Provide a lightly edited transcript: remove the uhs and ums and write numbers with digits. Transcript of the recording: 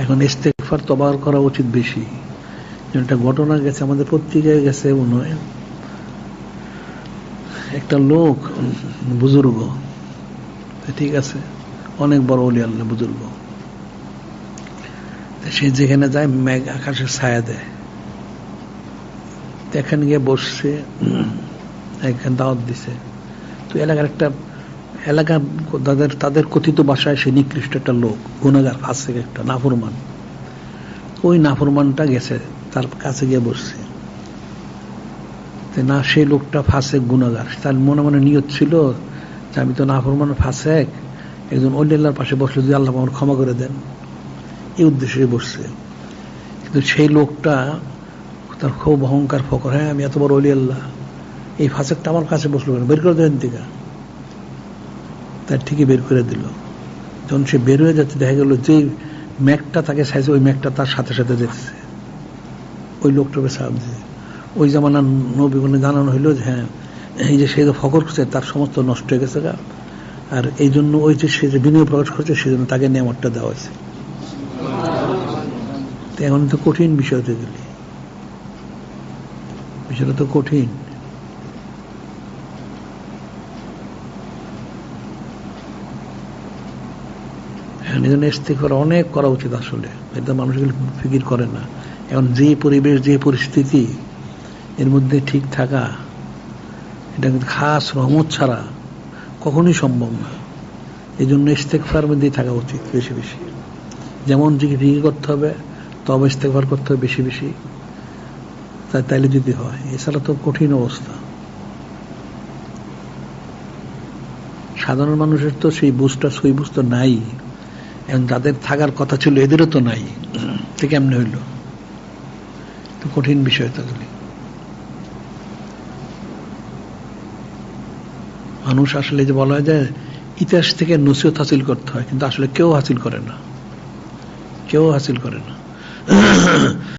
এখন ইস্তেগফার তওবা করা উচিত বেশি। একটা ঘটনা গেছে আমাদের পত্রিকায় গেছে, মনে হয় একটা লোক বুজুর্গ, ঠিক আছে, অনেক বড় ওলি আল্লাহ বুজুর্গ, সে যেখানে যায় মেঘ আকাশের ছায়া দেয়, এখানে গিয়ে বসছে, এখানে দাওয়াত দিছে। তো এলাকার একটা এলাকা তাদের কথিত ভাষায় সে নিকৃষ্ট একটা লোক, গুনাহগার, ফাসিক, একটা নাফরমান। ওই নাফরমানটা গেছে তার কাছে গিয়ে বসছে। না, সেই লোকটা ফাসেক, গুনাহগার। তার মনে মনে নিয়ত ছিল যে আমি তো নাফরমান, ফাসেক, একজন ওলি আল্লাহর পাশে বসলে যদি আল্লাহ আমার ক্ষমা করে দেন, এই উদ্দেশ্যে বসছে। কিন্তু সেই লোকটা তার খুব অহংকার, ফকর, হ্যাঁ আমি এত বড় ওলি আল্লাহ, এই ফাসেকটা আমার কাছে বসলো, বের করে দেন থেকে। তার ঠিকই বের করে দিল। যখন সে বের হয়ে যাচ্ছে, দেখা গেল যে ম্যাকটা তাকে চাইছে, ওই ম্যাকটা তার সাথে সাথে যেতেছে, ওই লোকটাকে সাহায্য দিয়ে। ওই জামানার নবী বলে জানানো হইল যে হ্যাঁ, এই যে সে যে ফকর করছে তার সমস্ত নষ্ট হয়ে গেছে, আর এই জন্য ওই যে সে যে বিনয় প্রকাশ করছে সেজন্য তাকে নেয়ামতটা দেওয়া হয়েছে। এখন তো কঠিন বিষয় হতে গেলে, বিষয়টা তো কঠিন। ইস্তেগফার অনেক করা উচিত আসলে, এটা মানুষ ফিকির করে না। এখন যে পরিবেশ, যে পরিস্থিতি, এর মধ্যে ঠিক থাকা, এটা কিন্তু খাস রহমত ছাড়া কখনোই সম্ভব না। এই জন্য ইস্তেগফার মধ্যেই থাকা উচিত বেশি বেশি। যেমন জিকির করতে হবে, তবে ইস্তেগফার করতে হবে বেশি বেশি, তাইলে যদি হয়। এছাড়া তো কঠিন অবস্থা। সাধারণ মানুষের তো সেই বুঝটা, সই বুঝ তো নাই। এখন যাদের থাকার কথা ছিল এদেরও তো নাই, তো কেমনে হইল? তো কঠিন বিষয় থাকলে মানুষ আসলে যে বলা হয় যে ইতিহাস থেকে নসিহত হাসিল করতে হয়, কিন্তু আসলে কেউ হাসিল করে না, কেউ হাসিল করে না।